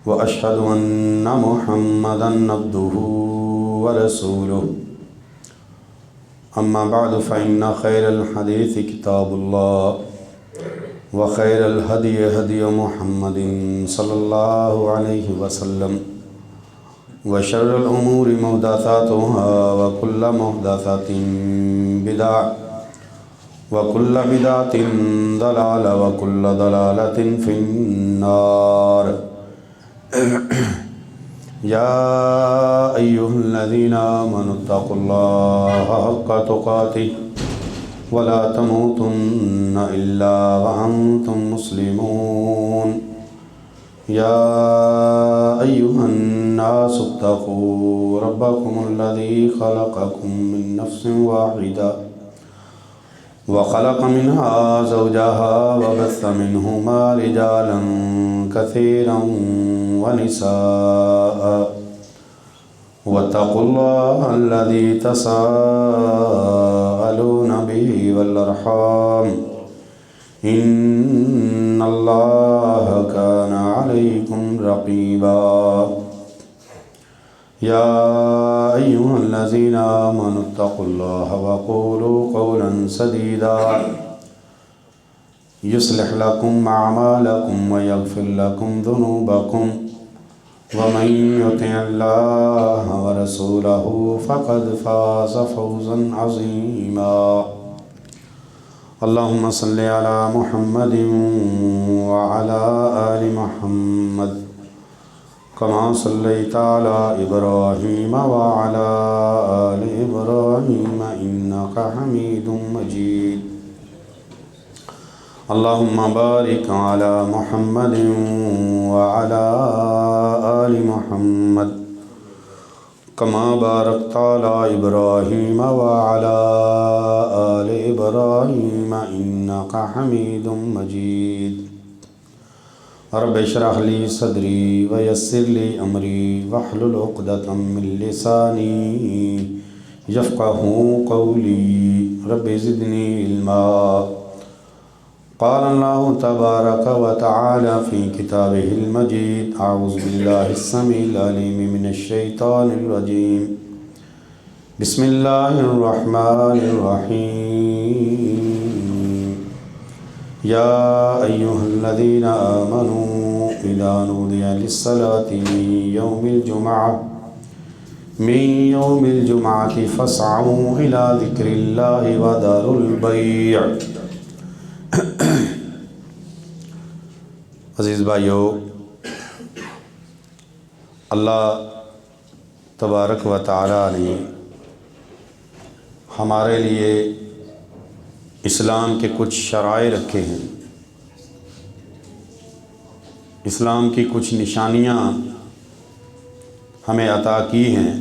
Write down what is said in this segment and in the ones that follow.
وأشهد أن محمدًا عبده ورسوله أما بعد فإن خير الحديث كتاب الله وخير الهدي هدي محمد صلى الله عليه وسلم وشر الأمور محدثاتها وكل محدثة بدعة وكل بدعة ضلالة وكل ضلالة في النار يا أيها الذين آمنوا اتقوا الله حق تقاته ولا تموتن إلا وأنتم مسلمون يا أيها الناس اتقوا ربكم الذي خلقكم من نفس واحدة وخلق منها زوجها وبث منهما رجالا كثيرا ونساء واتقوا الله الذي تساءلون به والأرحام إن الله كان عليكم رقيبا يا أيها الذين آمنوا اتقوا الله وقولوا قولا سديدا يصلح لكم أعمالكم ويغفر لكم ذنوبكم ومن يطع الله ورسوله فقد فاز فوزا عظيما اللهم صل على محمد وعلى آل محمد كما صليت على إبراهيم وعلى آل إبراهيم إنك حميد مجيد اللهم بارك على محمد وعلى آل محمد كما باركت على إبراهيم وعلى آل إبراهيم إنك حميد مجيد رب اشرح لي صدري ويسر لي أمري واحلل عقدة من لساني يفقهوا قولي رب زدني علما قال الله تبارك وتعالى في كتابه المجيد أعوذ بالله السميع العليم من الشيطان الرجيم بسم الله الرحمن الرحيم يا أيها الذين آمنوا إذا نودي للصلاة من يوم الجمعة فاسعوا إلى ذكر الله وذروا البيع عزیز بھائیو، اللہ تبارک و تعالی نے ہمارے لیے اسلام کے کچھ شرائع رکھے ہیں، اسلام کی کچھ نشانیاں ہمیں عطا کی ہیں،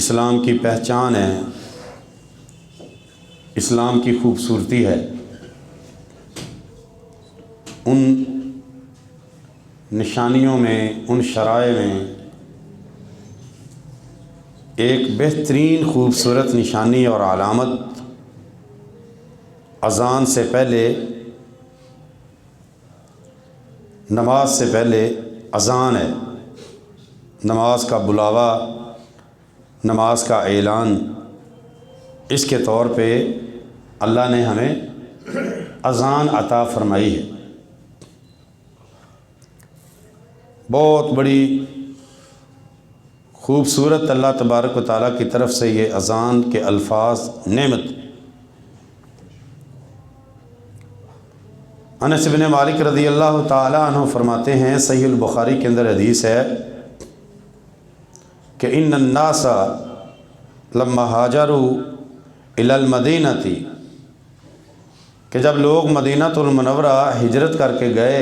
اسلام کی پہچان ہے، اسلام کی خوبصورتی ہے۔ ان نشانیوں میں، ان شرائع میں ایک بہترین خوبصورت نشانی اور علامت اذان سے پہلے، نماز سے پہلے اذان ہے، نماز کا بلاوا، نماز کا اعلان۔ اس کے طور پہ اللہ نے ہمیں اذان عطا فرمائی ہے۔ بہت بڑی خوبصورت اللہ تبارک و تعالیٰ کی طرف سے یہ اذان کے الفاظ نعمت۔ انس بن مالک رضی اللہ تعالیٰ عنہ فرماتے ہیں، صحیح البخاری کے اندر حدیث ہے کہ ان الناس لما ہاجروا الی المدینہ، کہ جب لوگ مدینۃ المنورہ ہجرت کر کے گئے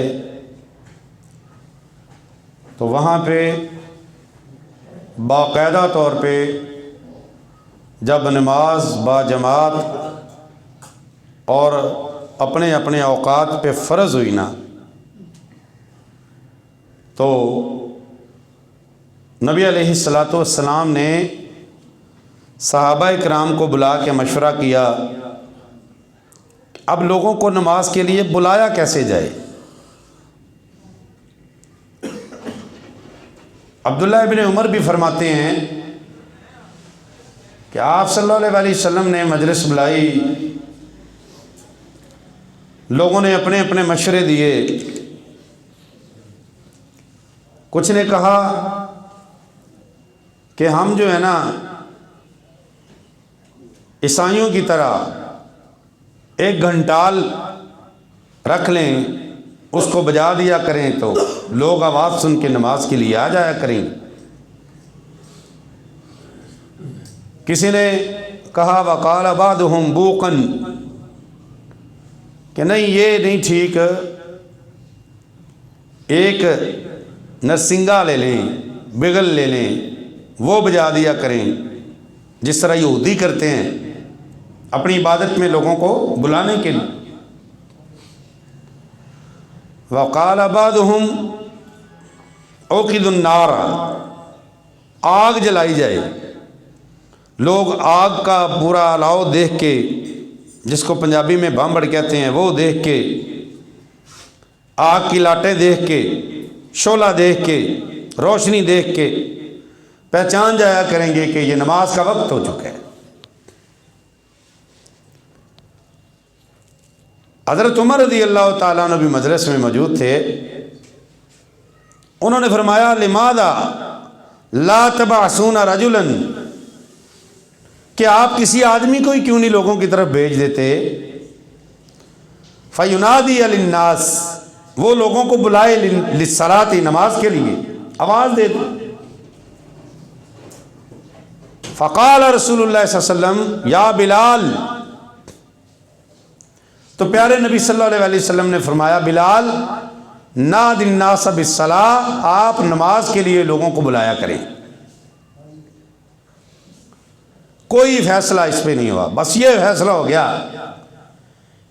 تو وہاں پہ باقاعدہ طور پہ جب نماز با جماعت اور اپنے اپنے اوقات پہ فرض ہوئی نا، تو نبی علیہ السلام نے صحابہ کرام کو بلا کے مشورہ کیا اب لوگوں کو نماز کے لیے بلایا کیسے جائے۔ عبداللہ ابن عمر بھی فرماتے ہیں کہ آپ صلی اللہ علیہ وسلم نے مجلس بلائی، لوگوں نے اپنے اپنے مشورے دیے، کچھ نے کہا کہ ہم جو ہے نا عیسائیوں کی طرح ایک گھنٹال رکھ لیں، اس کو بجا دیا کریں تو لوگ آواز سن کے نماز کے لیے آ جایا کریں۔ کسی نے کہا وقال بعضهم بوقا کہ نہیں یہ نہیں ٹھیک، ایک نرسنگا لے لیں، بغل لے لیں، وہ بجا دیا کریں، جس طرح یہودی کرتے ہیں اپنی عبادت میں لوگوں کو بلانے کے لیے۔ وقال بعضهم اوقد النار، آگ جلائی جائے، لوگ آگ کا پورا الاؤ دیکھ کے، جس کو پنجابی میں بھانبڑ کہتے ہیں، وہ دیکھ کے، آگ کی لاٹیں دیکھ کے، شعلہ دیکھ کے، روشنی دیکھ کے پہچان جایا کریں گے کہ یہ نماز کا وقت ہو چکا ہے۔ حضرت عمر رضی اللہ تعالیٰ عنہ بھی مجلس میں موجود تھے، انہوں نے فرمایا لماذا لا تبعثون رجلا، کہ آپ کسی آدمی کو ہی کیوں نہیں لوگوں کی طرف بھیج دیتے، فینادی للناس، وہ لوگوں کو بلائے للصلاۃ، نماز کے لیے آواز دے دے۔ فقال رسول اللہ صلی اللہ علیہ وسلم یا بلال، تو پیارے نبی صلی اللہ علیہ وسلم نے فرمایا بلال نادی الناس بالصلاۃ، آپ نماز کے لیے لوگوں کو بلایا کریں۔ کوئی فیصلہ اس پہ نہیں ہوا، بس یہ فیصلہ ہو گیا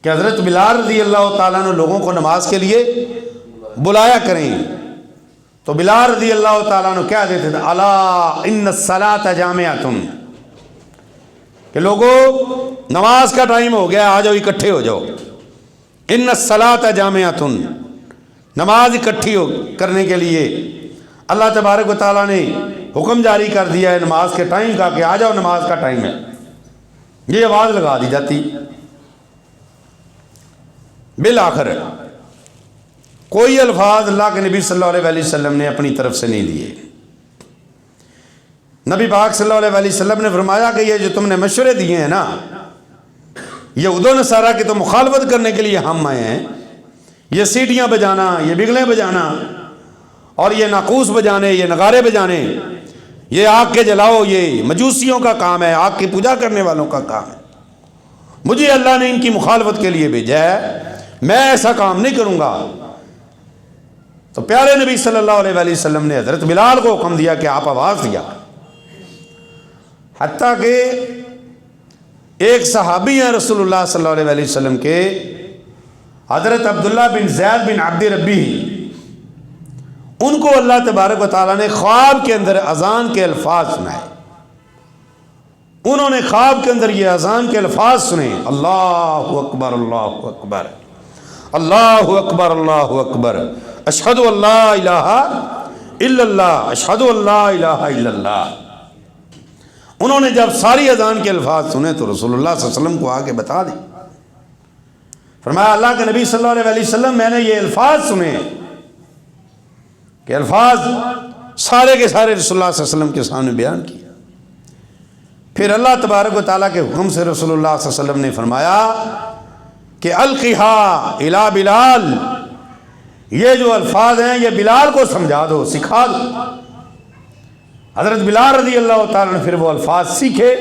کہ حضرت بلال رضی اللہ تعالیٰ نے لوگوں کو نماز کے لیے بلایا کریں۔ تو بلال رضی اللہ تعالیٰ نے کیا دیتے تھے، الا ان الصلاۃ جامعۃ، کہ لوگوں نماز کا ٹائم ہو گیا، آ جاؤ اکٹھے ہو جاؤ۔ ان الصلاۃ جامعۃ، نماز اکٹھی کرنے کے لیے اللہ تبارک و تعالیٰ نے حکم جاری کر دیا ہے نماز کے ٹائم کا، کہ آ جاؤ نماز کا ٹائم ہے، یہ آواز لگا دی جاتی۔ بالآخر کوئی الفاظ اللہ کے نبی صلی اللہ علیہ وسلم نے اپنی طرف سے نہیں دیے۔ نبی پاک صلی اللہ علیہ وسلم نے فرمایا کہ یہ جو تم نے مشورے دیے ہیں نا، یہود و نصارہ کی تو مخالفت کرنے کے لیے ہم آئے ہیں، یہ سیٹیاں بجانا، یہ بگلیں بجانا، اور یہ ناقوس بجانے، یہ نغارے بجانے، یہ آگ کے جلاؤ، یہ مجوسیوں کا کام ہے، آگ کی پوجا کرنے والوں کا کام ہے۔ مجھے اللہ نے ان کی مخالفت کے لیے بھیجا ہے، میں ایسا کام نہیں کروں گا۔ تو پیارے نبی صلی اللہ علیہ وسلم نے حضرت بلال کو حکم دیا کہ آپ آواز دیا۔ حتیٰ کہ ایک صحابی ہیں رسول اللہ صلی اللہ علیہ وسلم کے، حضرت عبداللہ بن زید بن عبد ربی، ان کو اللہ تبارک و تعالیٰ نے خواب کے اندر اذان کے الفاظ سنائے۔ انہوں نے خواب کے اندر یہ اذان کے الفاظ سنے، اللہ اکبر اللہ اکبر اللہ اکبر اللہ اکبر، اشہد ان لا الہ الا اللہ اشہد ان لا الہ الا اللہ۔ انہوں نے جب ساری اذان کے الفاظ سنے تو رسول اللہ صلی اللہ علیہ وسلم کو آگے بتا دی، فرمایا اللہ کے نبی صلی اللہ علیہ وسلم میں نے یہ الفاظ سنے، کہ الفاظ سارے کے سارے رسول اللہ صلی اللہ علیہ وسلم کے سامنے بیان کیا۔ پھر اللہ تبارک و تعالیٰ کے حکم سے رسول اللہ صلی اللہ علیہ وسلم نے فرمایا کہ القھا الی بلال، یہ جو الفاظ ہیں یہ بلال کو سمجھا دو، سکھا دو۔ حضرت بلال رضی اللہ تعالیٰ نے پھر وہ الفاظ سیکھے،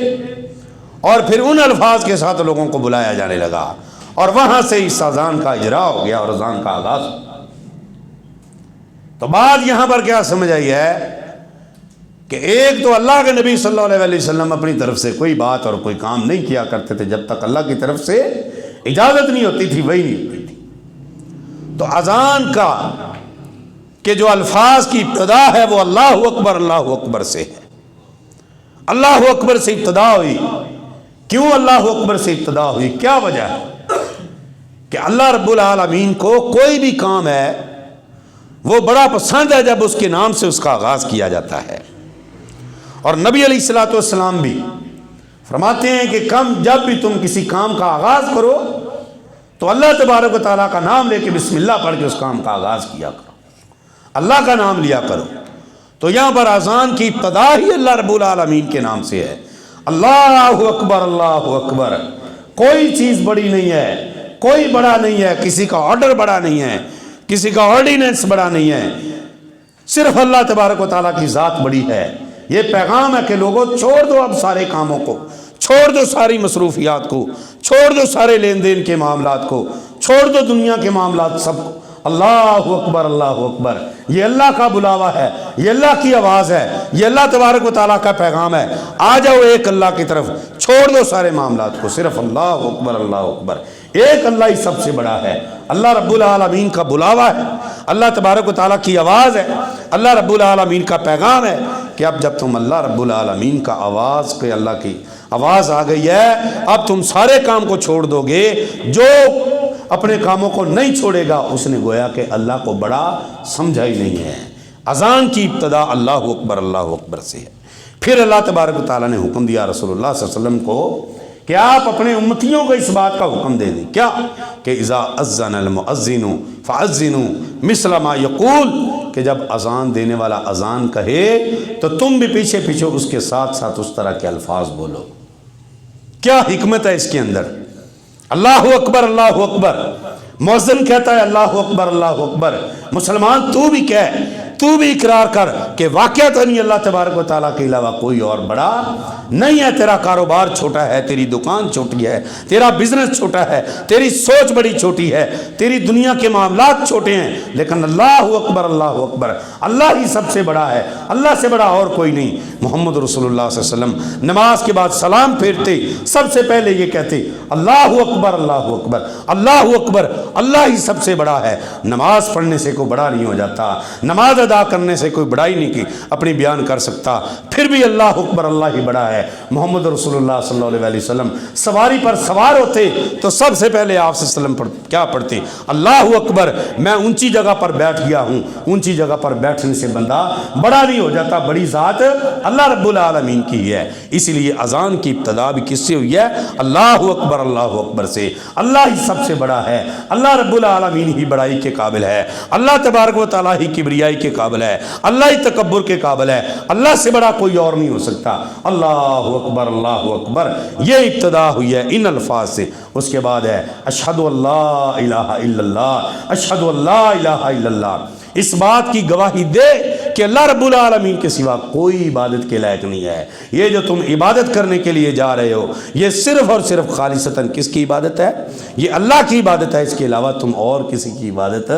اور پھر ان الفاظ کے ساتھ لوگوں کو بلایا جانے لگا، اور وہاں سے اس اذان کا اجرا ہو گیا اور اذان کا آغاز ہو۔ تو بات یہاں پر کیا سمجھ آئی ہے کہ ایک تو اللہ کے نبی صلی اللہ علیہ وسلم اپنی طرف سے کوئی بات اور کوئی کام نہیں کیا کرتے تھے جب تک اللہ کی طرف سے اجازت نہیں ہوتی تھی، وہی نہیں ہوتی تھی۔ تو اذان کا کہ جو الفاظ کی ابتدا ہے وہ اللہ اکبر سے ہے۔ اللہ اکبر سے ابتدا ہوئی۔ کیوں اللہ اکبر سے ابتدا ہوئی؟ کیا وجہ ہے؟ کہ اللہ رب العالمین کو کوئی بھی کام ہے وہ بڑا پسند ہے جب اس کے نام سے اس کا آغاز کیا جاتا ہے۔ اور نبی علیہ الصلوۃ والسلام بھی فرماتے ہیں کہ جب بھی تم کسی کام کا آغاز کرو تو اللہ تبارک و تعالیٰ کا نام لے کے بسم اللہ پڑھ کے اس کام کا آغاز کیا کرو، اللہ کا نام لیا کرو۔ تو یہاں پر اذان کی ابتدا ہی اللہ رب العالمین کے نام سے ہے۔ اللہ اکبر، اللہ اکبر۔ کوئی چیز بڑی نہیں ہے، کوئی بڑا نہیں ہے، کسی کا آرڈر بڑا نہیں ہے، کسی کا آرڈیننس بڑا نہیں ہے، صرف اللہ تبارک و تعالیٰ کی ذات بڑی ہے۔ یہ پیغام ہے کہ لوگوں چھوڑ دو اب سارے کاموں کو، چھوڑ دو ساری مصروفیات کو، چھوڑ دو سارے لین دین کے معاملات کو، چھوڑ دو دنیا کے معاملات سب کو۔ اللہ اکبر، اللہ اکبر۔ یہ اللہ کا بلاوا ہے، یہ اللہ کی آواز ہے، یہ اللہ تبارک و تعالیٰ کا پیغام ہے۔ آ جاؤ ایک اللہ کی طرف، چھوڑ دو سارے معاملات کو، صرف اللہ اکبر، اللہ اکبر۔ ایک اللہ ہی سب سے بڑا ہے، اللہ رب العالمین کا بلاوا ہے، اللہ تبارک و تعالیٰ کی آواز ہے، اللہ رب العالمین کا پیغام ہے کہ اب جب تم اللہ رب العالمین کا آواز پہ اللہ کی آواز آ گئی ہے، اب تم سارے کام کو چھوڑ دو گے۔ جو اپنے کاموں کو نہیں چھوڑے گا اس نے گویا کہ اللہ کو بڑا سمجھا ہی نہیں ہے۔ اذان کی ابتدا اللہ اکبر سے ہے۔ پھر اللہ تبارک و تعالیٰ نے حکم دیا رسول اللہ صلی اللہ علیہ وسلم کو کہ آپ اپنے امتیوں کو اس بات کا حکم دے دیں، کیا کہ اذا اذن المؤذن فاذنوا مثل ما یقول، کہ جب اذان دینے والا اذان کہے تو تم بھی پیچھے پیچھے اس کے ساتھ ساتھ اس طرح کے الفاظ بولو۔ کیا حکمت ہے اس کے اندر؟ اللہ اکبر، اللہ اکبر۔ مؤذن کہتا ہے اللہ اکبر، اللہ اکبر۔ مسلمان تو بھی کہہ، تو بھی اقرار کر کہ واقعتاً اللہ تبارک و تعالیٰ کے علاوہ کوئی اور بڑا نہیں ہے۔ تیرا کاروبار چھوٹا ہے، تیری دکان چھوٹی ہے، تیرا بزنس چھوٹا ہے، تیری سوچ بڑی چھوٹی ہے، تیری دنیا کے معاملات چھوٹے ہیں، لیکن اللہ اکبر، اللہ اکبر، اللہ ہی سب سے بڑا ہے، اللہ سے بڑا اور کوئی نہیں۔ محمد رسول اللہ صلی اللہ علیہ وسلم نماز کے بعد سلام پھیرتے سب سے پہلے یہ کہتے اللہ اکبر، اللہ اکبر، اللہ اکبر، اللہ ہی سب سے بڑا ہے۔ نماز پڑھنے سے کوئی بڑا نہیں ہو جاتا، نماز ادا کرنے سے کوئی بڑائی نہیں کی اپنی بیان کر سکتا، پھر بھی اللہ اکبر، اللہ ہی بڑا ہے۔ محمد رسول اللہ صلی اللہ علیہ وسلم سواری پر سوار ہوتے تو سب سے پہلے آپ صلی اللہ علیہ وسلم کیا پڑھتے؟ اللہ اکبر۔ میں اونچی جگہ پر بیٹھ گیا ہوں، اونچی جگہ پر بیٹھنے سے بندہ بڑا نہیں ہو جاتا، بڑی ذات اللہ رب العالمین کی ہے۔ اسی لیے اذان کی ابتدا بھی کس سے ہوئی ہے؟ اللہ اکبر، اللہ اکبر سے۔ اللہ ہی سب سے بڑا ہے، اللہ رب العالمین ہی بڑائی کے قابل ہے، اللہ تبارک و تعالیٰ ہی کبریائی کے قابل ہے، اللہ ہی تکبر کے قابل ہے، اللہ سے بڑا کوئی اور نہیں ہو سکتا۔ اللہ اکبر، اللہ اکبر، یہ ابتدا ہوئی ہے ان الفاظ سے۔ اس کے بعد ہے اشہد اللہ الہ الا اللہ، اشہد اللہ الہ الا اللہ۔ اس بات کی گواہی دے کہ اللہ رب العالمین کے سوا کوئی عبادت کے لائق نہیں ہے۔ یہ جو تم عبادت کرنے کے لیے جا رہے ہو یہ صرف اور صرف خالصتاً کس کی عبادت ہے؟ یہ اللہ کی عبادت ہے، اس کے علاوہ تم اور کسی کی عبادت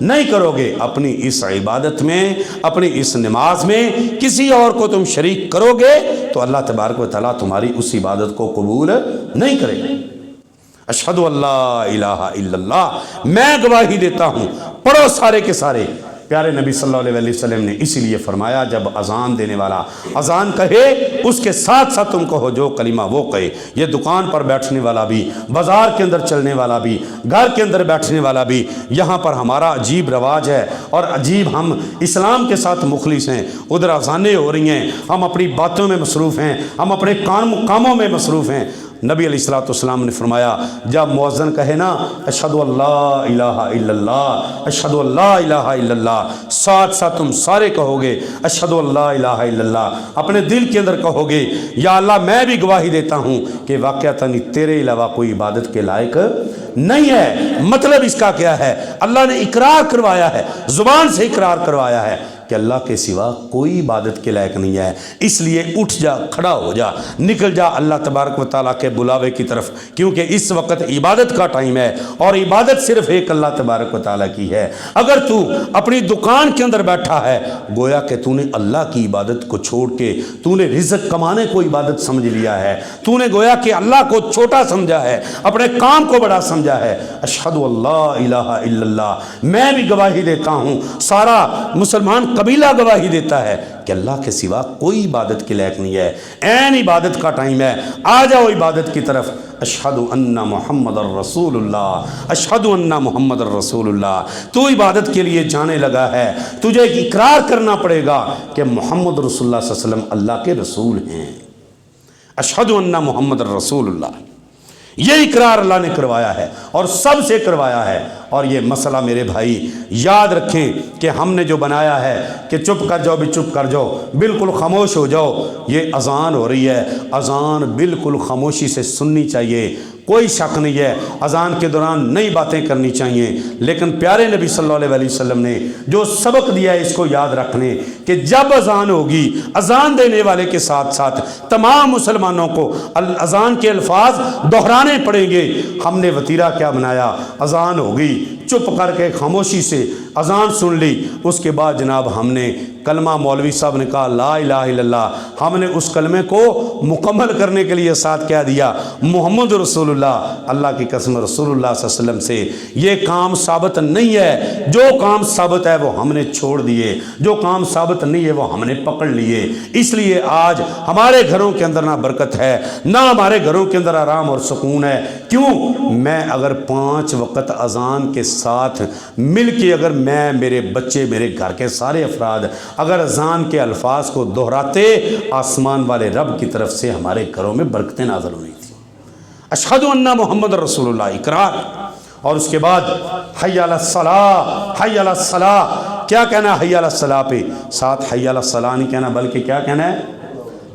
نہیں کرو گے۔ اپنی اس عبادت میں، اپنی اس نماز میں کسی اور کو تم شریک کرو گے تو اللہ تبارک و تعالیٰ تمہاری اس عبادت کو قبول نہیں کرے گا۔ اشہد اللہ الہ الا اللہ، میں گواہی دیتا ہوں، پڑھو سارے کے سارے۔ پیارے نبی صلی اللہ علیہ وسلم نے اسی لیے فرمایا جب اذان دینے والا اذان کہے اس کے ساتھ ساتھ تم کہو جو کلمہ وہ کہے۔ یہ دکان پر بیٹھنے والا بھی، بازار کے اندر چلنے والا بھی، گھر کے اندر بیٹھنے والا بھی، یہاں پر ہمارا عجیب رواج ہے اور عجیب ہم اسلام کے ساتھ مخلص ہیں۔ ادھر اذانیں ہو رہی ہیں، ہم اپنی باتوں میں مصروف ہیں، ہم اپنے کاموں میں مصروف ہیں۔ نبی علیہ الصلوۃ والسلام نے فرمایا جب مؤذن کہے نا اشہد اللہ الہ الا اللہ، اشہد اللہ الہ الا اللہ، ساتھ ساتھ تم سارے کہو گے اشہد اللہ الہ الا اللہ، اپنے دل کے اندر کہو گے یا اللہ میں بھی گواہی دیتا ہوں کہ واقعتاً تیرے علاوہ کوئی عبادت کے لائق نہیں ہے۔ مطلب اس کا کیا ہے؟ اللہ نے اقرار کروایا ہے، زبان سے اقرار کروایا ہے کہ اللہ کے سوا کوئی عبادت کے لائق نہیں ہے۔ اس لیے اٹھ جا، کھڑا ہو جا، نکل جا اللہ تبارک و تعالیٰ کے بلاوے کی طرف، کیونکہ اس وقت عبادت کا ٹائم ہے اور عبادت صرف ایک اللہ تبارک و تعالیٰ کی ہے۔ اگر تو اپنی دکان کے اندر بیٹھا ہے گویا کہ تو نے اللہ کی عبادت کو چھوڑ کے تو نے رزق کمانے کو عبادت سمجھ لیا ہے، تو نے گویا کہ اللہ کو چھوٹا سمجھا ہے، اپنے کام کو بڑا سمجھا ہے۔ اشہد اللہ الہ الا اللہ، میں بھی گواہی دیتا ہوں، سارا مسلمان قبیلہ گواہی دیتا ہے کہ اللہ کے سوا کوئی عبادت کے لائق نہیں ہے۔ عین عبادت کا ٹائم ہے، آ جاؤ عبادت کی طرف۔ اشہد ان محمد الرسول اللہ، اشہد ان محمد الرسول اللہ۔ تو عبادت کے لیے جانے لگا ہے، تجھے ایک اقرار کرنا پڑے گا کہ محمد رسول اللہ صلی اللہ علیہ وسلم اللہ کے رسول ہیں۔ اشہد ان محمد الرسول اللہ، یہ اقرار اللہ نے کروایا ہے اور سب سے کروایا ہے۔ اور یہ مسئلہ میرے بھائی یاد رکھیں کہ ہم نے جو بنایا ہے کہ چپ کر جاؤ بھی چپ کر جاؤ، بالکل خاموش ہو جاؤ، یہ اذان ہو رہی ہے، اذان بالکل خاموشی سے سننی چاہیے، کوئی شک نہیں ہے، اذان کے دوران نئی باتیں کرنی چاہیے، لیکن پیارے نبی صلی اللہ علیہ وسلم نے جو سبق دیا ہے اس کو یاد رکھنے کہ جب اذان ہوگی، اذان دینے والے کے ساتھ ساتھ تمام مسلمانوں کو اذان کے الفاظ دہرانے پڑیں گے۔ ہم نے وتیرہ کیا بنایا؟ اذان ہوگی، چپ کر کے خاموشی سے اذان سن لی، اس کے بعد جناب ہم نے کلمہ، مولوی صاحب نے کہا لا الہ الا اللہ، ہم نے اس کلمے کو مکمل کرنے کے لیے ساتھ کیا دیا؟ محمد رسول اللہ۔ اللہ کی قسم رسول اللہ صلی اللہ علیہ وسلم سے یہ کام ثابت نہیں ہے، جو کام ثابت ہے وہ ہم نے چھوڑ دیے، جو کام ثابت نہیں ہے وہ ہم نے پکڑ لیے۔ اس لیے آج ہمارے گھروں کے اندر نہ برکت ہے، نہ ہمارے گھروں کے اندر آرام اور سکون ہے۔ کیوں؟ میں اگر 5 وقت اذان کے ساتھ مل کے اگر میں، میرے بچے، میرے گھر کے سارے افراد اگر اذان کے الفاظ کو دہراتے، آسمان والے رب کی طرف سے ہمارے گھروں میں برکتیں نازل ہونی تھی۔ اشہد ان محمد رسول اللہ، اقرار، اور اس کے بعد حی علی الصلاۃ، حی علی الصلاۃ۔ کیا کہنا ہے حی علی الصلاۃ پہ؟ ساتھ حی علی الصلاۃ نہیں کہنا، بلکہ کیا کہنا ہے؟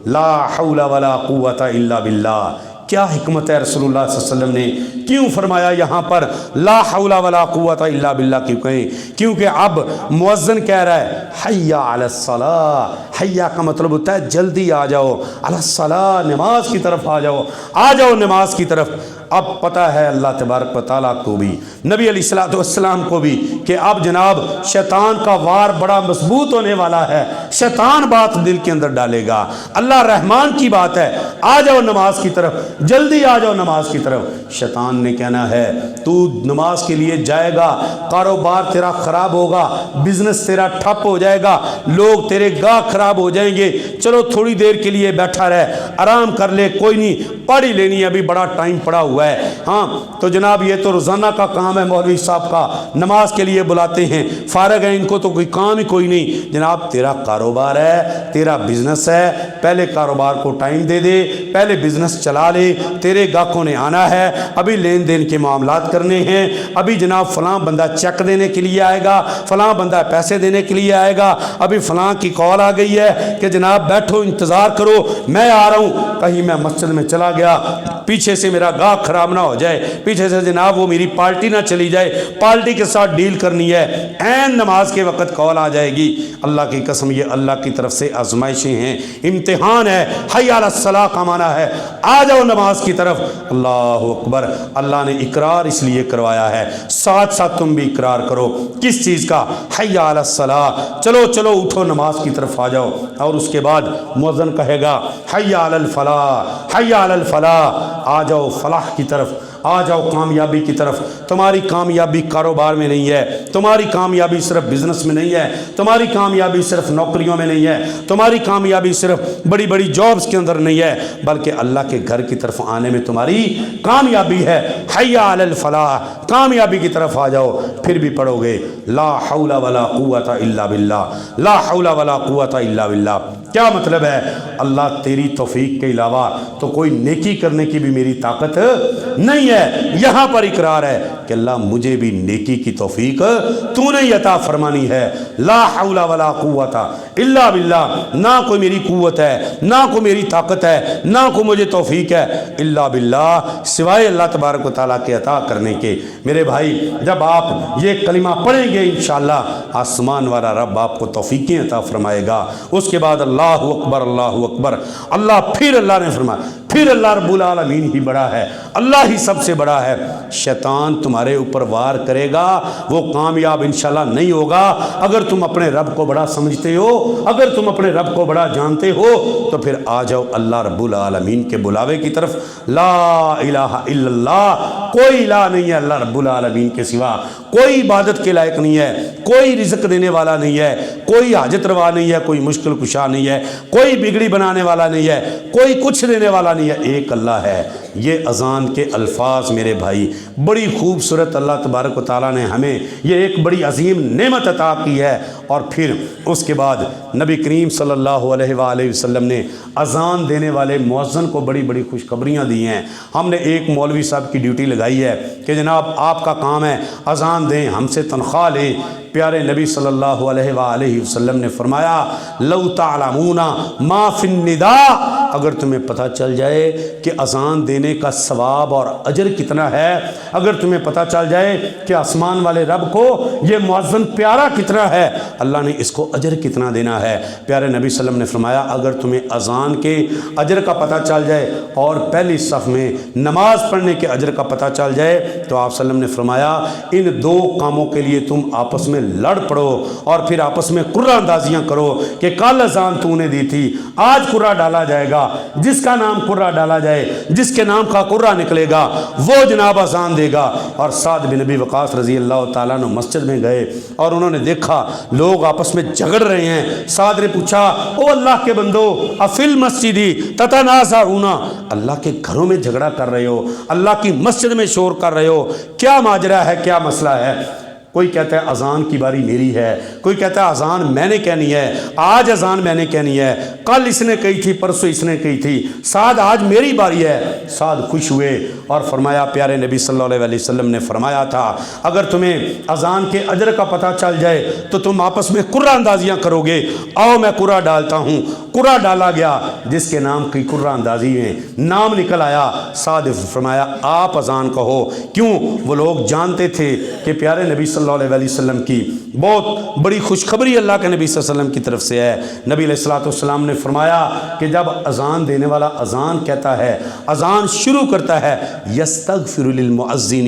لا حول ولا قوت الا باللہ۔ کیا حکمت ہے رسول اللہ صلی اللہ علیہ وسلم نے کیوں فرمایا یہاں پر لا حول ولا قوت الا باللہ کیوں کہیں؟ کیونکہ اب مؤذن کہہ رہا ہے حی علی الصلاۃ۔ حیا کا مطلب ہوتا ہے جلدی آ جاؤ، علی الصلاۃ، نماز کی طرف آ جاؤ، آ جاؤ نماز کی طرف۔ اب پتہ ہے اللہ تبارک و تعالیٰ کو بھی، نبی علیہ الصلوۃ والسلام کو بھی، کہ اب جناب شیطان کا وار بڑا مضبوط ہونے والا ہے، شیطان بات دل کے اندر ڈالے گا۔ اللہ رحمان کی بات ہے، آ جاؤ نماز کی طرف، جلدی آ جاؤ نماز کی طرف۔ شیطان نے کہنا ہے تو نماز کے لیے جائے گا، کاروبار تیرا خراب ہوگا، بزنس تیرا ٹھپ ہو جائے گا، لوگ تیرے گاہ خراب ہو جائیں گے، چلو تھوڑی دیر کے لیے بیٹھا رہ، آرام کر لے، کوئی نہیں، پڑھ ہی لینی ہے، ابھی بڑا ٹائم پڑا ہوا ہے۔ ہاں تو جناب یہ تو روزانہ کا کام ہے، مولوی صاحب کا نماز کے لیے بلاتے ہیں، فارغ ہیں، ان کو تو کوئی کام ہی کوئی نہیں۔ جناب تیرا کاروبار ہے، تیرا بزنس ہے، پہلے کاروبار کو ٹائم دے دے، پہلے بزنس چلا لے، تیرے گاہکوں نے آنا ہے، ابھی لین دین کے معاملات کرنے ہیں، ابھی جناب فلاں بندہ چیک دینے کے لیے آئے گا، فلاں بندہ پیسے دینے کے لیے آئے گا، ابھی فلاں کی کال آ گئی ہے کہ جناب بیٹھو انتظار کرو میں آ رہا ہوں، کہیں میں مسجد میں چلا گیا، پیچھے سے میرا گاہ خراب نہ ہو جائے، پیچھے سے جناب وہ میری پارٹی نہ چلی جائے، پارٹی کے ساتھ ڈیل کرنی ہے، عین نماز کے وقت کال آ جائے گی۔ اللہ کی قسم یہ اللہ کی طرف سے آزمائشیں ہیں، امتحان ہے۔ حی علی الصلاۃ کا معنی ہے آ جاؤ نماز کی طرف۔ اللہ اکبر۔ اللہ نے اقرار اس لیے کروایا ہے، ساتھ ساتھ تم بھی اقرار کرو۔ کس چیز کا؟ حی علی الصلاۃ، چلو چلو اٹھو نماز کی طرف آ جاؤ۔ اور اس کے بعد مؤذن کہے گا حی علی الفلاح، حی علی الفلاح، آ جاؤ فلاح کی طرف، آ جاؤ کامیابی کی طرف۔ تمہاری کامیابی کاروبار میں نہیں ہے، تمہاری کامیابی صرف بزنس میں نہیں ہے، تمہاری کامیابی صرف نوکریوں میں نہیں ہے، تمہاری کامیابی صرف بڑی بڑی جابز کے اندر نہیں ہے، بلکہ اللہ کے گھر کی طرف آنے میں تمہاری کامیابی ہے۔ حی علی الفلاح، کامیابی کی طرف آ جاؤ۔ پھر بھی پڑھو گے لا حول ولا قوت الا باللہ، لا حول ولا قوت الا باللہ۔ کیا مطلب ہے؟ اللہ تیری توفیق کے علاوہ تو کوئی نیکی کرنے کی بھی میری طاقت نہیں ہے۔ یہاں پر اقرار ہے کہ اللہ مجھے بھی نیکی کی توفیق تو نے عطا فرمانی ہے۔ لا حول ولا قوت الا باللہ، نہ کوئی میری قوت ہے، نہ کوئی میری طاقت ہے، نہ کوئی مجھے توفیق ہے، الا باللہ، سوائے اللہ تبارک و تعالیٰ کے عطا کرنے کے۔ میرے بھائی جب آپ یہ کلمہ پڑھیں گے انشاءاللہ آسمان والا رب آپ کو توفیقیں عطا فرمائے گا۔ اس کے بعد اللہ اکبر، اللہ اکبر، پھر اللہ نے فرمایا، پھر اللہ رب العالمین ہی بڑا ہے، اللہ ہی سب سے بڑا ہے۔ شیطان تمہارے اوپر وار کرے گا، وہ کامیاب انشاءاللہ نہیں ہوگا۔ اگر تم اپنے رب کو بڑا سمجھتے ہو، اگر تم اپنے رب کو بڑا جانتے ہو، تو پھر آ جاؤ اللہ رب العالمین کے بلاوے کی طرف۔ لا الہ الا اللہ، کوئی الہ نہیں ہے اللہ رب العالمین کے سوا، کوئی عبادت کے لائق نہیں ہے، کوئی رزق دینے والا نہیں ہے، کوئی حاجت روا نہیں ہے، کوئی مشکل کشا نہیں ہے، کوئی بگڑی بنانے والا نہیں ہے، کوئی کچھ دینے والا نہیں یہ ایک اللہ ہے۔ یہ اذان کے الفاظ میرے بھائی بڑی خوبصورت اللہ تبارک و تعالیٰ نے ہمیں یہ ایک بڑی عظیم نعمت عطا کی ہے۔ اور پھر اس کے بعد نبی کریم صلی اللہ علیہ وآلہ وسلم نے اذان دینے والے مؤذن کو بڑی بڑی خوشخبریاں دی ہیں۔ ہم نے ایک مولوی صاحب کی ڈیوٹی لگائی ہے کہ جناب آپ کا کام ہے اذان دیں، ہم سے تنخواہ لیں۔ پیارے نبی صلی اللہ علیہ وآلہ وسلم نے فرمایا لو تعلمون ما فی النداء، اگر تمہیں پتہ چل جائے کہ اذان دینے کا ثواب اور اجر کتنا ہے، اگر تمہیں پتہ چل جائے کہ آسمان والے رب کو یہ مؤذن پیارا کتنا ہے، اللہ نے اس کو اجر کتنا دینا ہے، پیارے نبی صلی اللہ علیہ وسلم نے فرمایا اگر تمہیں اذان کے اجر کا پتہ چل جائے اور پہلی صف میں نماز پڑھنے کے اجر کا پتہ چل جائے تو آپ صلی اللہ علیہ وسلم نے فرمایا ان دو کاموں کے لیے تم آپس میں لڑ پڑو اور پھر آپس میں قرعہ اندازیاں کرو کہ کل اذان تو نے دی تھی، آج قرعہ ڈالا جائے گا، جس کا نام قرعہ ڈالا جائے، جس کے نام کا قرعہ نکلے گا وہ جناب اذان دے گا۔ اور سعد بن ابی وقاص رضی اللہ تعالیٰ عنہ مسجد میں گئے اور انہوں نے دیکھا لوگ آپس میں جھگڑ رہے ہیں۔ سعد نے پوچھا او اللہ کے بندو افی المسجد تتنازعون، اللہ کے گھروں میں جھگڑا کر رہے ہو، اللہ کی مسجد میں شور کر رہے ہو، کیا ماجرا ہے، کیا مسئلہ ہے؟ کوئی کہتا ہے اذان کی باری میری ہے، کوئی کہتا ہے اذان میں نے کہنی ہے، آج اذان میں نے کہنی ہے، کل اس نے کہی تھی، پرسوں اس نے کہی تھی، سعد آج میری باری ہے۔ سعد خوش ہوئے اور فرمایا پیارے نبی صلی اللہ علیہ وسلم نے فرمایا تھا اگر تمہیں اذان کے اجر کا پتہ چل جائے تو تم آپس میں قرعہ اندازیاں کرو گے، آؤ میں قرعہ ڈالتا ہوں۔ قرعہ ڈالا گیا، جس کے نام کی قرعہ اندازی میں نام نکل آیا، سعد فرمایا آپ اذان کہو۔ کیوں؟ وہ لوگ جانتے تھے کہ پیارے نبی صلی اللہ علیہ وسلم کی بہت بڑی خوشخبری اللہ کے نبی صلی اللہ علیہ وسلم کی طرف سے ہے۔ نبی علیہ الصلوۃ والسلام نے فرمایا کہ جب اذان دینے والا اذان کہتا ہے، اذان شروع کرتا ہے یستغفر للمؤذن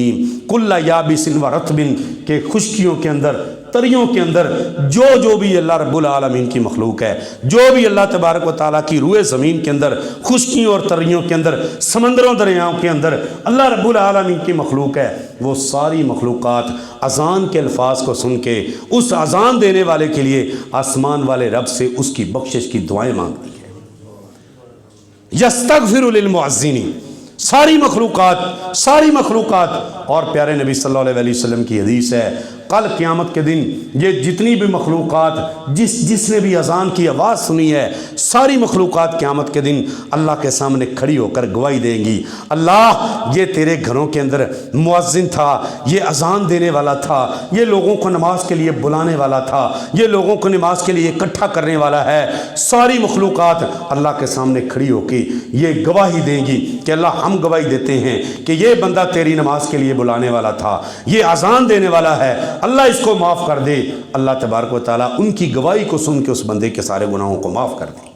کل یابس و رطب، کہ خشکیوں کے اندر، تریوں کے اندر جو بھی اللہ رب العالمین کی مخلوق ہے، جو بھی اللہ تبارک و تعالیٰ کی روئے زمین کے اندر، خشکیوں اور تریوں کے اندر، سمندروں دریاؤں کے اندر اللہ رب العالمین کی مخلوق ہے، وہ ساری مخلوقات اذان کے الفاظ کو سن کے اس اذان دینے والے کے لیے آسمان والے رب سے اس کی بخشش کی دعائیں مانگتی ہے۔ یستغفر للمؤذن، ساری مخلوقات اور پیارے نبی صلی اللہ علیہ وسلم کی حدیث ہے کل قیامت کے دن یہ جتنی بھی مخلوقات جس نے بھی اذان کی آواز سنی ہے، ساری مخلوقات قیامت کے دن اللہ کے سامنے کھڑی ہو کر گواہی دیں گی اللہ یہ تیرے گھروں کے اندر مؤذن تھا، یہ اذان دینے والا تھا، یہ لوگوں کو نماز کے لیے بلانے والا تھا، یہ لوگوں کو نماز کے لیے اکٹھا کرنے والا ہے۔ ساری مخلوقات اللہ کے سامنے کھڑی ہو کے یہ گواہی دیں گی کہ اللہ ہم گواہی دیتے ہیں کہ یہ بندہ تیری نماز کے لیے بلانے والا تھا، یہ اذان دینے والا ہے، اللہ اس کو معاف کر دے۔ اللہ تبارک و تعالیٰ ان کی گواہی کو سن کے اس بندے کے سارے گناہوں کو معاف کر دے۔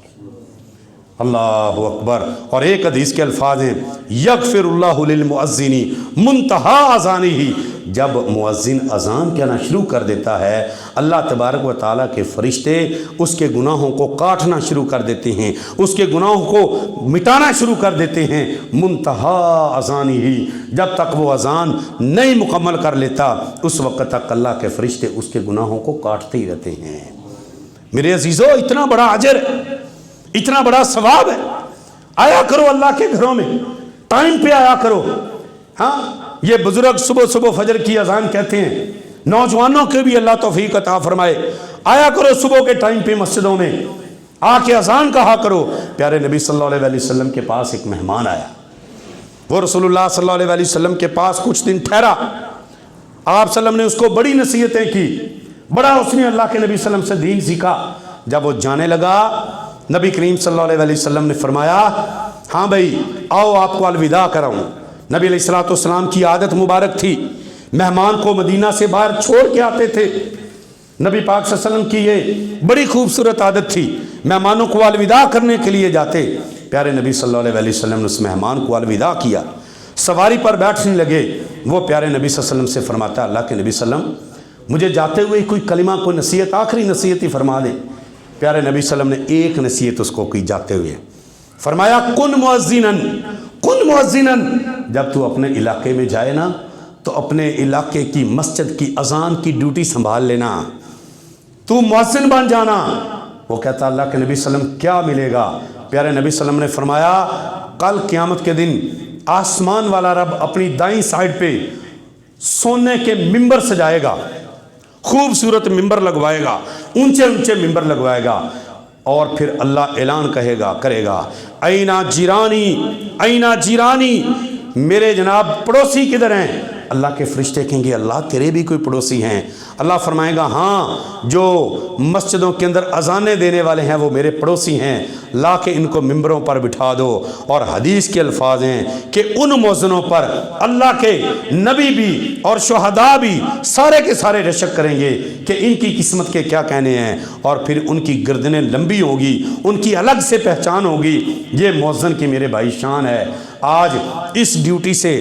اللہ اکبر۔ اور ایک حدیث کے الفاظ ہیں یغفر اللہ للمؤذن منتہا اذانہ، جب مؤذن اذان کہنا شروع کر دیتا ہے اللہ تبارک و تعالیٰ کے فرشتے اس کے گناہوں کو کاٹنا شروع کر دیتے ہیں، اس کے گناہوں کو مٹانا شروع کر دیتے ہیں۔ منتہا اذانہ، جب تک وہ اذان نہیں مکمل کر لیتا اس وقت تک اللہ کے فرشتے اس کے گناہوں کو کاٹتے ہی رہتے ہیں۔ میرے عزیزو اتنا بڑا اجر، اتنا بڑا ثواب ہے، آیا کرو اللہ کے گھروں میں، ٹائم پہ آیا کرو۔ ہاں یہ بزرگ صبح فجر کی اذان کہتے ہیں، نوجوانوں کے بھی اللہ توفیق عطا فرمائے، آیا کرو صبح کے ٹائم پہ مسجدوں میں، آ کے اذان کہا کرو۔ پیارے نبی صلی اللہ علیہ وسلم کے پاس ایک مہمان آیا، وہ رسول اللہ صلی اللہ علیہ وسلم کے پاس کچھ دن ٹھہرا، آپ صلی اللہ علیہ وسلم نے اس کو بڑی نصیحتیں کی، بڑا اس نے اللہ کے نبی صلی اللہ علیہ وسلم سے دین سیکھا۔ جب وہ جانے لگا نبی کریم صلی اللہ علیہ وسلم نے فرمایا ہاں بھائی آؤ آپ کو الوداع کراؤں۔ نبی علیہ الصلوۃ والسلام کی عادت مبارک تھی، مہمان کو مدینہ سے باہر چھوڑ کے آتے تھے۔ نبی پاک صلی اللہ علیہ وسلم کی یہ بڑی خوبصورت عادت تھی، مہمانوں کو الوداع کرنے کے لیے جاتے۔ پیارے نبی صلی اللہ علیہ وسلم نے اس مہمان کو الوداع کیا، سواری پر بیٹھنے لگے۔ وہ پیارے نبی صلی اللہ علیہ وسلم سے فرماتا اللہ کے نبی صلی اللہ علیہ وسلم مجھے جاتے ہوئے کوئی کلمہ، کوئی نصیحت، آخری نصیحت ہی فرما دیں۔ پیارے نبی صلی اللہ علیہ وسلم نے ایک نصیحت اس کو کی جاتے ہوئے، فرمایا کن مؤذنن، جب تو اپنے علاقے میں جائے نا تو اپنے علاقے کی مسجد کی اذان کی ڈیوٹی سنبھال لینا، تو مؤذن بن جانا۔ وہ کہتا اللہ کے نبی صلی اللہ علیہ وسلم کیا ملے گا؟ پیارے نبی صلی اللہ علیہ وسلم نے فرمایا کل قیامت کے دن آسمان والا رب اپنی دائیں سائڈ پہ سونے کے ممبر سجائے گا، خوبصورت ممبر لگوائے گا، اونچے اونچے ممبر لگوائے گا، اور پھر اللہ اعلان کرے گا اینا جیرانی، اینا جیرانی، میرے جناب پڑوسی کدھر ہیں؟ اللہ کے فرشتے کہیں گے اللہ تیرے بھی کوئی پڑوسی ہیں؟ اللہ فرمائے گا ہاں، جو مسجدوں کے اندر اذانیں دینے والے ہیں وہ میرے پڑوسی ہیں، لا کے ان کو ممبروں پر بٹھا دو۔ اور حدیث کے الفاظ ہیں کہ ان مؤذنوں پر اللہ کے نبی بھی اور شہداء بھی سارے کے سارے رشک کریں گے کہ ان کی قسمت کے کیا کہنے ہیں، اور پھر ان کی گردنیں لمبی ہوگی، ان کی الگ سے پہچان ہوگی۔ یہ مؤذن کی میرے بھائی شان ہے۔ آج اس ڈیوٹی سے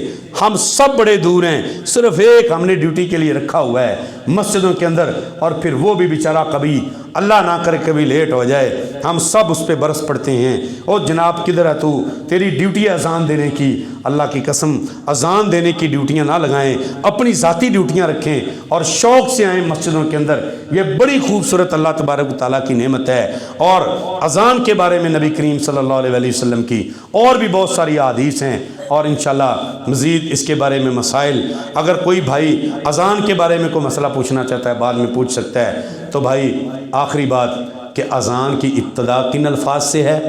ہم سب بڑے دور ہیں، صرف ایک ہم نے ڈیوٹی کے لیے رکھا ہوا ہے مسجدوں کے اندر، اور پھر وہ بھی بیچارہ کبھی اللہ نہ کرے کبھی لیٹ ہو جائے، ہم سب اس پہ برس پڑتے ہیں، او جناب کدھر ہے تو؟ تیری ڈیوٹی ہے اذان دینے کی، اللہ کی قسم اذان دینے کی ڈیوٹیاں نہ لگائیں، اپنی ذاتی ڈیوٹیاں رکھیں اور شوق سے آئیں مسجدوں کے اندر۔ یہ بڑی خوبصورت اللہ تبارک و تعالیٰ کی نعمت ہے۔ اور اذان کے بارے میں نبی کریم صلی اللہ علیہ وسلم کی اور بھی بہت ساری احادیث ہیں، اور انشاءاللہ مزید اس کے بارے میں مسائل، اگر کوئی بھائی اذان کے بارے میں کوئی مسئلہ پوچھنا چاہتا ہے بعد میں پوچھ سکتا ہے۔ تو بھائی آخری بات کہ اذان کی ابتدا کن الفاظ سے ہے؟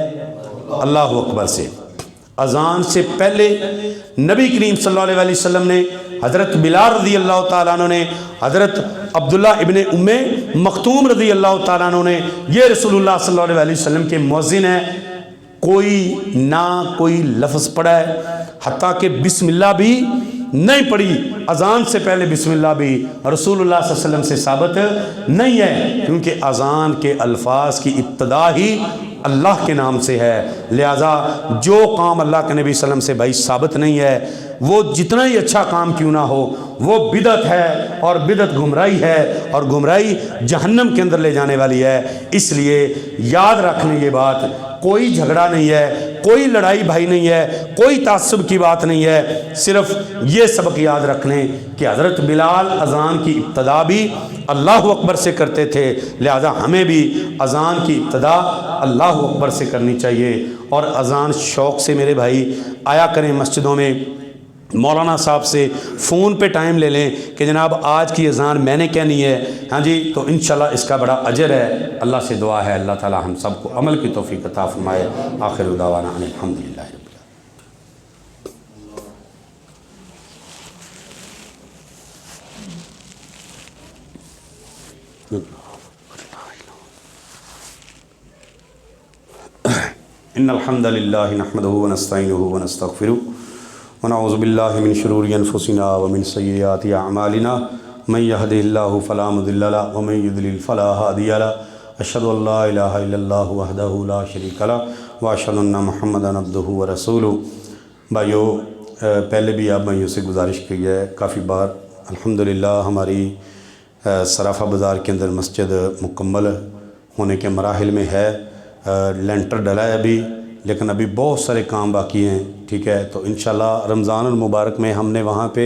اللہ اکبر سے۔ اذان سے پہلے نبی کریم صلی اللہ علیہ وسلم نے حضرت بلال رضی اللہ تعالیٰ عنہ نے، حضرت عبداللہ ابن ام مختوم رضی اللہ تعالیٰ عنہ نے، یہ رسول اللہ صلی اللہ علیہ وسلم کے مؤذن ہیں، کوئی نہ کوئی لفظ پڑھا ہے، حتیٰ کہ بسم اللہ بھی نہیں پڑھی۔ اذان سے پہلے بسم اللہ بھی رسول اللہ صلی اللہ علیہ وسلم سے ثابت نہیں ہے، کیونکہ اذان کے الفاظ کی ابتدا ہی اللہ کے نام سے ہے، لہذا جو کام اللہ کے نبی صلی اللہ علیہ وسلم سے بھائی ثابت نہیں ہے، وہ جتنا ہی اچھا کام کیوں نہ ہو وہ بدعت ہے، اور بدعت گمراہی ہے، اور گمراہی جہنم کے اندر لے جانے والی ہے۔ اس لیے یاد رکھ لیں یہ بات، کوئی جھگڑا نہیں ہے، کوئی لڑائی بھائی نہیں ہے، کوئی تعصب کی بات نہیں ہے، صرف یہ سبق یاد رکھ لیں کہ حضرت بلال اذان کی ابتدا بھی اللہ اکبر سے کرتے تھے، لہذا ہمیں بھی اذان کی ابتدا اللہ اکبر سے کرنی چاہیے۔ اور اذان شوق سے میرے بھائی آیا کریں مسجدوں میں، مولانا صاحب سے فون پہ ٹائم لے لیں کہ جناب آج کی اذان میں نے کہنی ہے، ہاں جی، تو انشاءاللہ اس کا بڑا اجر ہے۔ اللہ سے دعا ہے اللہ تعالی ہم سب کو عمل کی توفیق عطا فرمائے۔ آخر دعوانا ان الحمدللہ رب العالمین۔ ان الحمد للہ نحمدہ ونستعینہ ونستغفرہ ونعوذ باللہ من شرور انفسنا ومن سیئات اعمالنا من یہدہ اللہ فلا مضل له ومن یضلل فلا ہادی له اشہد ان لا الہ الا اللہ وحدہ لا شریک له واشہد ان محمدا عبدہ ورسولہ۔ بھائیو، پہلے بھی آپ بھائیوں سے گزارش کی ہے کافی بار، الحمدللہ ہماری صرافہ بازار کے اندر مسجد مکمل ہونے کے مراحل میں ہے، لینٹر ڈلا ہے ابھی، لیکن ابھی بہت سارے کام باقی ہیں، ٹھیک ہے۔ تو انشاءاللہ رمضان المبارک میں ہم نے وہاں پہ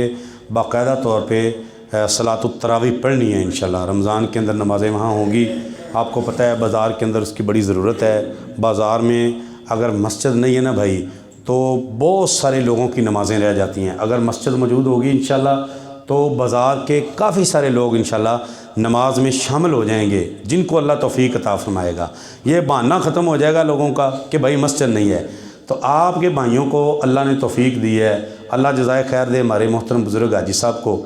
باقاعدہ طور پہ صلاۃ التراویح پڑھنی ہے انشاءاللہ۔ رمضان کے اندر نمازیں وہاں ہوں گی، آپ کو پتہ ہے بازار کے اندر اس کی بڑی ضرورت ہے۔ بازار میں اگر مسجد نہیں ہے نا بھائی تو بہت سارے لوگوں کی نمازیں رہ جاتی ہیں، اگر مسجد موجود ہوگی انشاءاللہ تو بازار کے کافی سارے لوگ انشاءاللہ نماز میں شامل ہو جائیں گے، جن کو اللہ توفیق عطا فرمائے گا۔ یہ بہانہ ختم ہو جائے گا لوگوں کا کہ بھائی مسجد نہیں ہے، تو آپ کے بھائیوں کو اللہ نے توفیق دی ہے، اللہ جزائے خیر دے۔ ہمارے محترم بزرگ حاجی صاحب کو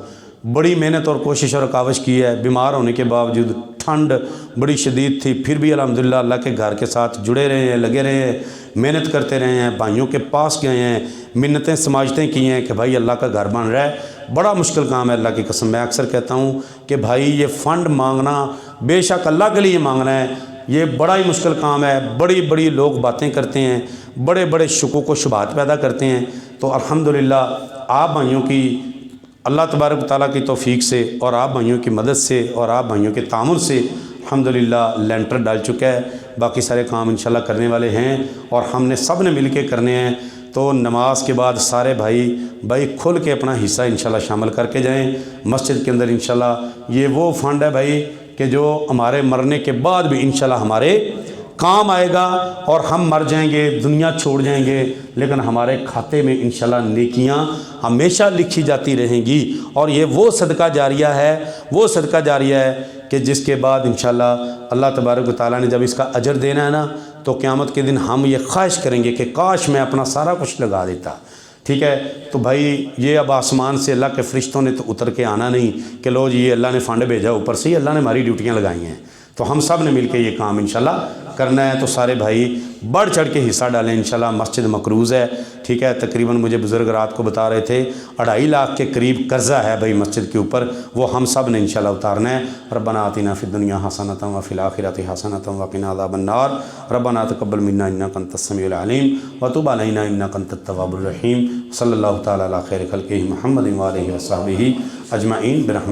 بڑی محنت اور کوشش اور کاوش کی ہے، بیمار ہونے کے باوجود، ٹھنڈ بڑی شدید تھی، پھر بھی الحمدللہ اللہ کے گھر کے ساتھ جڑے رہے ہیں، لگے رہے ہیں، محنت کرتے رہے ہیں، بھائیوں کے پاس گئے ہیں، منتیں سماجتیں کی ہیں کہ بھائی اللہ کا گھر بن رہا ہے۔ بڑا مشکل کام ہے اللہ کی قسم، میں اکثر کہتا ہوں کہ بھائی یہ فنڈ مانگنا بے شک اللہ کے لیے مانگنا ہے، یہ بڑا ہی مشکل کام ہے۔ بڑی بڑی لوگ باتیں کرتے ہیں، بڑے بڑے شکوک و شبہات پیدا کرتے ہیں، تو الحمدللہ آپ بھائیوں کی اللہ تبارک و تعالیٰ کی توفیق سے اور آپ بھائیوں کی مدد سے اور آپ بھائیوں کے تعاون سے الحمدللہ لینٹر ڈال چکا ہے، باقی سارے کام انشاءاللہ کرنے والے ہیں، اور ہم نے سب نے مل کے کرنے ہیں۔ تو نماز کے بعد سارے بھائی کھل کے اپنا حصہ انشاءاللہ شامل کر کے جائیں مسجد کے اندر انشاءاللہ۔ یہ وہ فنڈ ہے بھائی کہ جو ہمارے مرنے کے بعد بھی انشاءاللہ ہمارے کام آئے گا، اور ہم مر جائیں گے، دنیا چھوڑ جائیں گے، لیکن ہمارے کھاتے میں انشاءاللہ نیکیاں ہمیشہ لکھی جاتی رہیں گی۔ اور یہ وہ صدقہ جاریہ ہے، وہ صدقہ جاریہ ہے کہ جس کے بعد انشاءاللہ اللہ تبارک و تعالیٰ نے جب اس کا اجر دینا ہے نا، تو قیامت کے دن ہم یہ خواہش کریں گے کہ کاش میں اپنا سارا کچھ لگا دیتا۔ ٹھیک ہے، تو بھائی یہ اب آسمان سے اللہ کے فرشتوں نے تو اتر کے آنا نہیں کہ لو جی یہ اللہ نے فنڈ بھیجا اوپر سے، اللہ نے ہماری ڈیوٹیاں لگائی ہیں، تو ہم سب نے مل کے یہ کام انشاءاللہ کرنا ہے۔ تو سارے بھائی بڑھ چڑھ کے حصہ ڈالیں انشاءاللہ۔ مسجد مقروض ہے، ٹھیک ہے، تقریباً مجھے بزرگ رات کو بتا رہے تھے 2.5 لاکھ کے قریب قرضہ ہے بھائی مسجد کے اوپر، وہ ہم سب نے انشاءاللہ اتارنا ہے۔ ربنا آتنا فی الدنیا حسنۃ وفی الآخرۃ حسنۃ وقنا عذاب النار، ربنا تقبل منا انک انت السمیع العلیم وتب علینا انک انت التواب الرحیم۔ صلی اللہ تعالیٰ علی خیر خلقہ محمد وآلہ وصحبہ اجمعین برحمتک۔